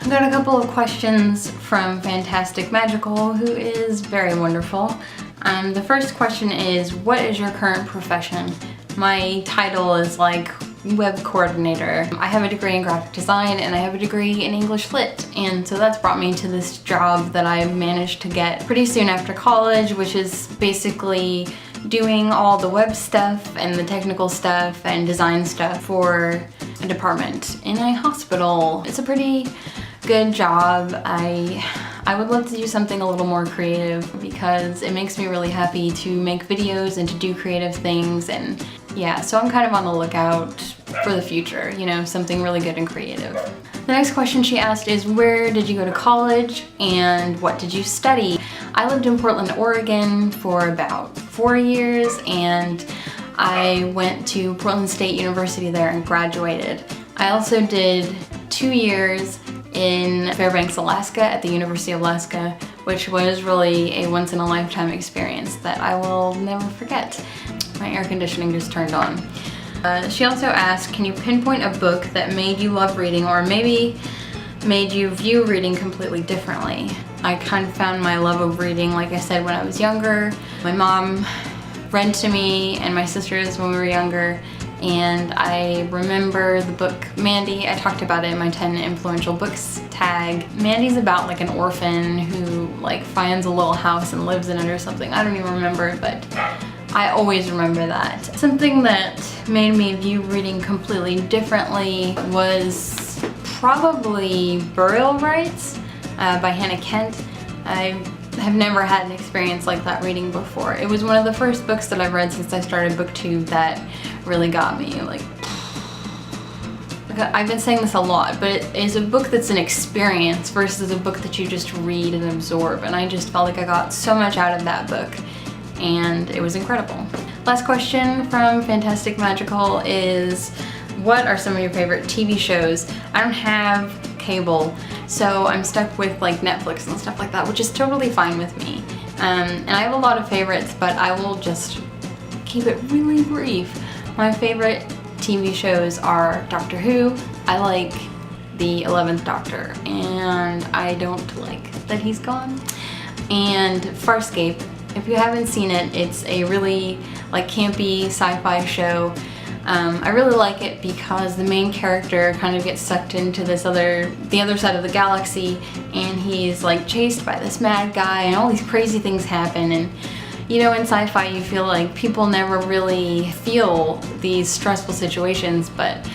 I got a couple of questions from Fantastic Magical, who is very wonderful. The first question is, what is your current profession? My title is like web coordinator. I have a degree in graphic design and I have a degree in English Lit, and so that's brought me to this job that I managed to get pretty soon after college, which is basically doing all the web stuff and the technical stuff and design stuff for a department in a hospital. It's a pretty good job. I would love to do something a little more creative because it makes me really happy to make videos and to do creative things, and yeah, so I'm kind of on the lookout for the future, you know, something really good and creative. The next question she asked is, where did you go to college and what did you study? I lived in Portland, Oregon for about 4 years, and I went to Portland State University there and graduated. I also did 2 years in Fairbanks, Alaska at the University of Alaska, which was really a once-in-a-lifetime experience that I will never forget. My air conditioning just turned on. She also asked, can you pinpoint a book that made you love reading or maybe made you view reading completely differently? I kind of found my love of reading, like I said, when I was younger. My mom read to me and my sisters when we were younger, and I remember the book Mandy. I talked about it in my 10 influential books tag. Mandy's about like an orphan who like finds a little house and lives in it or something. I don't even remember, but I always remember that. Something that made me view reading completely differently was probably Burial Rites by Hannah Kent. I have never had an experience like that reading before. It was one of the first books that I've read since I started Booktube that really got me. Like, I've been saying this a lot, but it is a book that's an experience versus a book that you just read and absorb, and I just felt like I got so much out of that book, and it was incredible. Last question from Fantastic Magical is, what are some of your favorite TV shows? I don't have cable, so I'm stuck with like Netflix and stuff like that, which is totally fine with me. And I have a lot of favorites, but I will just keep it really brief. My favorite TV shows are Doctor Who. I like the 11th Doctor, and I don't like that he's gone. And Farscape. If you haven't seen it, it's a really like campy sci-fi show. I really like it because the main character kind of gets sucked into the other side of the galaxy, and he's like chased by this mad guy, and all these crazy things happen. And you know, in sci-fi you feel like people never really feel these stressful situations, but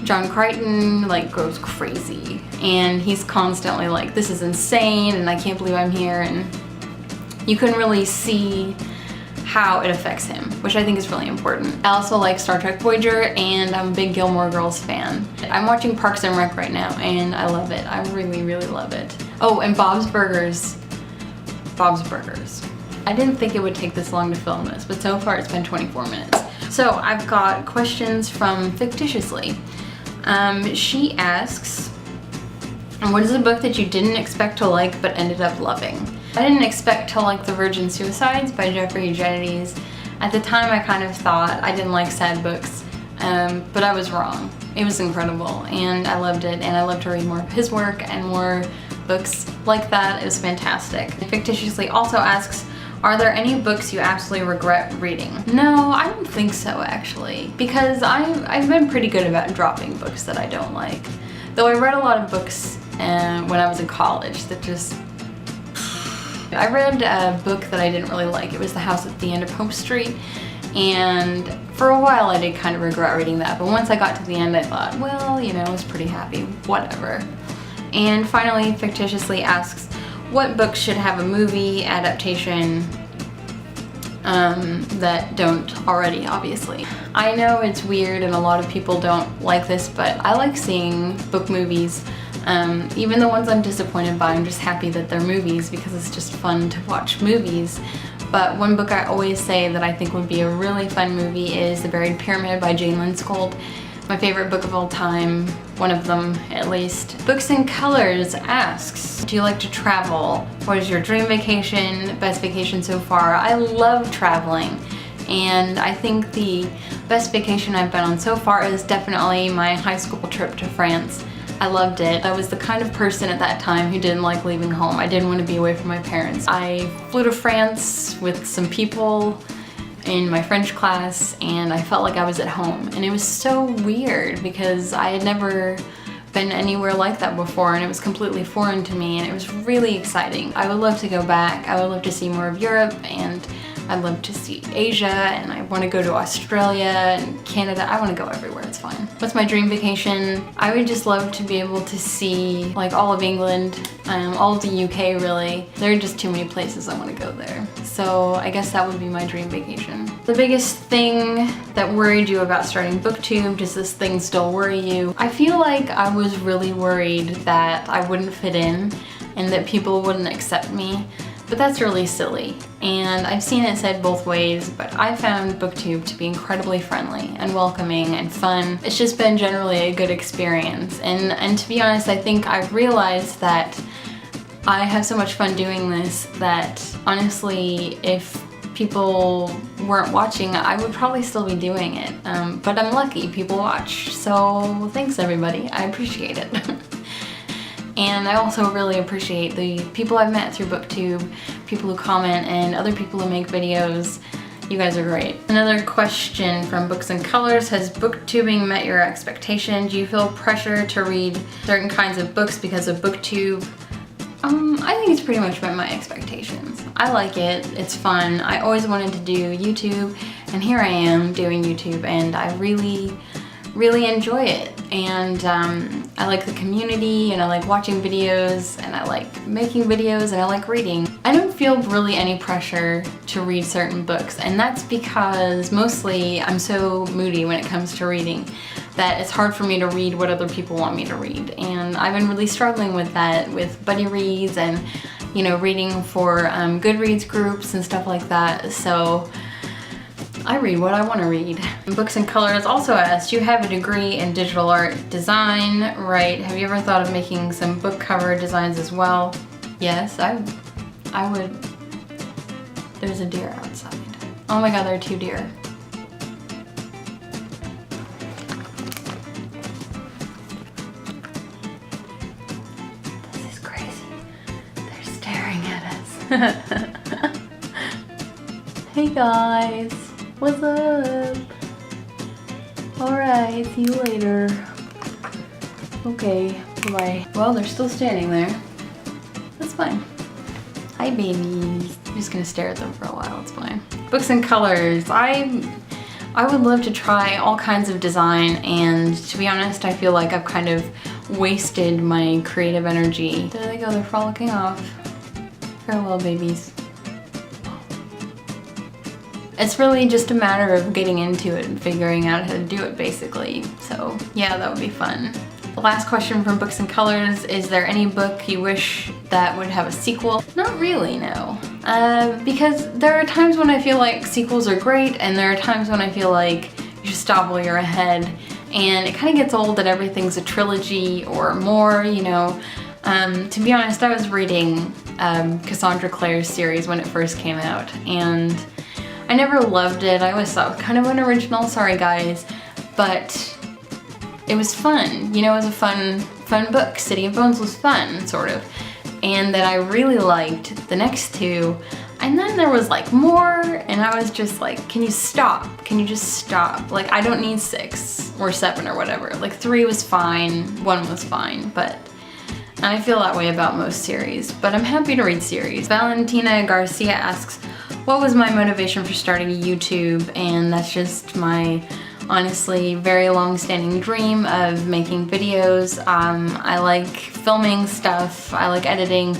John Crichton like goes crazy, and he's constantly like, this is insane and I can't believe I'm here, and you can really see how it affects him, which I think is really important. I also like Star Trek Voyager, and I'm a big Gilmore Girls fan. I'm watching Parks and Rec right now, and I love it. I really, really love it. Oh, and Bob's Burgers. Bob's Burgers. I didn't think it would take this long to film this, but so far it's been 24 minutes. So I've got questions from Fictitiously. She asks, what is a book that you didn't expect to like but ended up loving? I didn't expect to like The Virgin Suicides by Jeffrey Eugenides. At the time I kind of thought I didn't like sad books, but I was wrong. It was incredible, and I loved it, and I love to read more of his work and more books like that. It was fantastic. Fictitiously also asks, are there any books you absolutely regret reading? No, I don't think so actually, because I've been pretty good about dropping books that I don't like. Though I read a lot of books when I was in college that just... I read a book that I didn't really like. It was The House at the End of Hope Street, and for a while I did kind of regret reading that, but once I got to the end I thought, well, you know, I was pretty happy, whatever. And finally, Fictitiously asks, what books should have a movie adaptation that don't already, obviously. I know it's weird and a lot of people don't like this, but I like seeing book movies. Even the ones I'm disappointed by, I'm just happy that they're movies because it's just fun to watch movies. But one book I always say that I think would be a really fun movie is The Buried Pyramid by Jane Lindskold. My favorite book of all time, one of them at least. Books and Colors asks, do you like to travel? What is your dream vacation, best vacation so far? I love traveling, and I think the best vacation I've been on so far is definitely my high school trip to France. I loved it. I was the kind of person at that time who didn't like leaving home. I didn't want to be away from my parents. I flew to France with some people in my French class and I felt like I was at home. And it was so weird because I had never been anywhere like that before and it was completely foreign to me and it was really exciting. I would love to go back. I would love to see more of Europe and I'd love to see Asia and I want to go to Australia and Canada. I want to go everywhere, it's fine. What's my dream vacation? I would just love to be able to see like all of England, all of the UK really. There are just too many places I want to go there. So I guess that would be my dream vacation. The biggest thing that worried you about starting Booktube, does this thing still worry you? I feel like I was really worried that I wouldn't fit in and that people wouldn't accept me. But that's really silly, and I've seen it said both ways, but I found Booktube to be incredibly friendly and welcoming and fun. It's just been generally a good experience, and to be honest, I think I've realized that I have so much fun doing this that honestly, if people weren't watching, I would probably still be doing it. But I'm lucky people watch, so thanks everybody, I appreciate it. And I also really appreciate the people I've met through Booktube, people who comment and other people who make videos. You guys are great. Another question from Books and Colors, has booktubing met your expectations? Do you feel pressure to read certain kinds of books because of Booktube? I think it's pretty much met my expectations. I like it, it's fun. I always wanted to do YouTube and here I am doing YouTube and I really enjoy it. And I like the community and I like watching videos and I like making videos and I like reading. I don't feel really any pressure to read certain books, and that's because mostly I'm so moody when it comes to reading that it's hard for me to read what other people want me to read. And I've been really struggling with that with buddy reads and, you know, reading for Goodreads groups and stuff like that. So I read what I want to read. Books and Colors also asked, you have a degree in digital art design, right? Have you ever thought of making some book cover designs as well? Yes, I would. There's a deer outside. Oh my god, there are two deer. This is crazy. They're staring at us. Hey guys. What's up? Alright, see you later. Okay, bye. Well, they're still standing there. That's fine. Hi, babies. I'm just gonna stare at them for a while, it's fine. Books and Colors. I would love to try all kinds of design, and to be honest, I feel like I've kind of wasted my creative energy. There they go, they're frolicking off. Farewell, babies. It's really just a matter of getting into it and figuring out how to do it, basically. So yeah, that would be fun. The last question from Books and Colors, is there any book you wish that would have a sequel? Not really, no. Because there are times when I feel like sequels are great and there are times when I feel like you should stop while you're ahead. And it kind of gets old that everything's a trilogy or more, you know. To be honest, I was reading Cassandra Clare's series when it first came out, and I never loved it. I always thought it was kind of unoriginal, sorry guys, but it was fun. You know, it was a fun book. City of Bones was fun, sort of. And then I really liked the next two, and then there was like more, and I was just like, can you stop? Can you just stop? Like, I don't need 6 or 7 or whatever. Like 3 was fine, 1 was fine, but I feel that way about most series, but I'm happy to read series. Valentina Garcia asks, what was my motivation for starting YouTube? And that's just my, honestly, very long-standing dream of making videos. I like filming stuff, I like editing,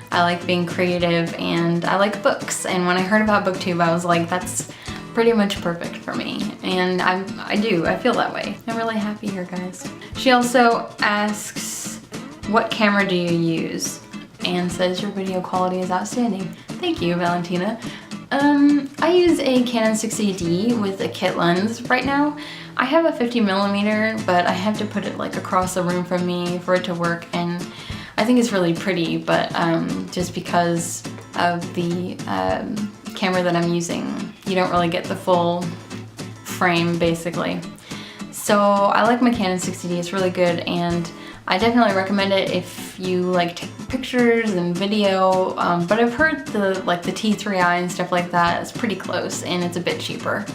I like being creative, and I like books. And when I heard about Booktube, I was like, that's pretty much perfect for me. And I feel that way. I'm really happy here, guys. She also asks, what camera do you use? And says your video quality is outstanding. Thank you, Valentina. I use a Canon 60D with a kit lens right now. I have a 50mm, but I have to put it like across the room from me for it to work, and I think it's really pretty, but just because of the camera that I'm using, you don't really get the full frame, basically. So I like my Canon 60D, it's really good, and I definitely recommend it if you like take pictures and video, but I've heard the T3i and stuff like that is pretty close and it's a bit cheaper.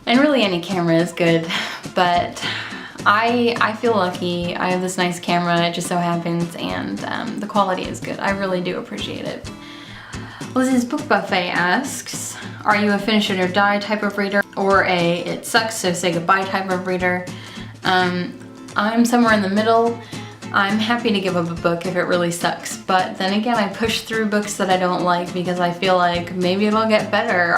And really any camera is good, but I feel lucky. I have this nice camera, it just so happens, and the quality is good. I really do appreciate it. Liz's Book Buffet asks, are you a finish it or die type of reader or a it sucks so say goodbye type of reader? I'm somewhere in the middle. I'm happy to give up a book if it really sucks, but then again I push through books that I don't like because I feel like maybe it'll get better,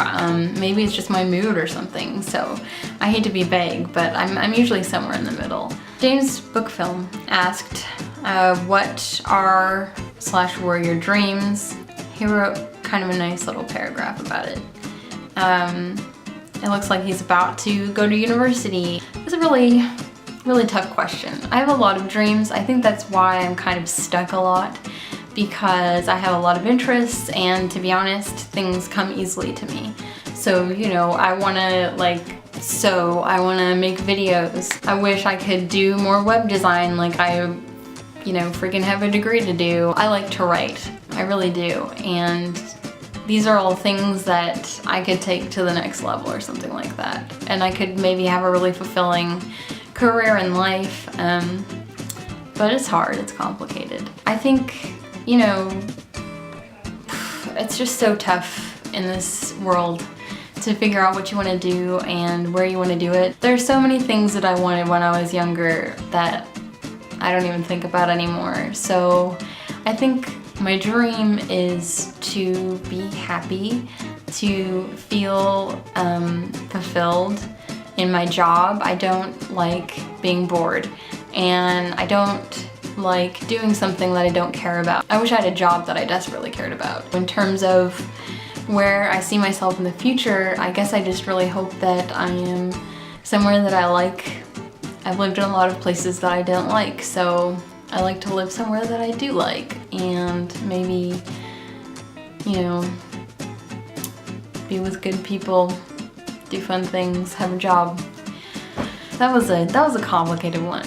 maybe it's just my mood or something, so I hate to be vague, but I'm usually somewhere in the middle. James Bookfilm asked, what are/were your dreams? He wrote kind of a nice little paragraph about it. It looks like he's about to go to university. It's a really tough question. I have a lot of dreams. I think that's why I'm kind of stuck a lot, because I have a lot of interests and to be honest, things come easily to me. So, you know, I wanna sew, I wanna make videos. I wish I could do more web design like I, freaking have a degree to do. I like to write, I really do. And these are all things that I could take to the next level or something like that. And I could maybe have a really fulfilling career in life, but it's hard, it's complicated. I think, it's just so tough in this world to figure out what you want to do and where you want to do it. There's so many things that I wanted when I was younger that I don't even think about anymore. So I think my dream is to be happy, to feel fulfilled in my job. I don't like being bored, and I don't like doing something that I don't care about. I wish I had a job that I desperately cared about. In terms of where I see myself in the future, I guess I just really hope that I am somewhere that I like. I've lived in a lot of places that I didn't like, so I like to live somewhere that I do like, and maybe, be with good people, do fun things, have a job. That was a complicated one.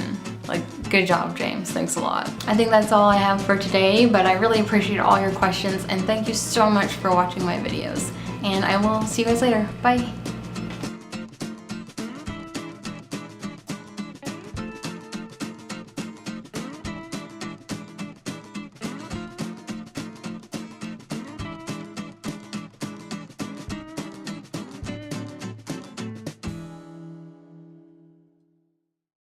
Good job, James. Thanks a lot. I think that's all I have for today, but I really appreciate all your questions and thank you so much for watching my videos. And I will see you guys later. Bye.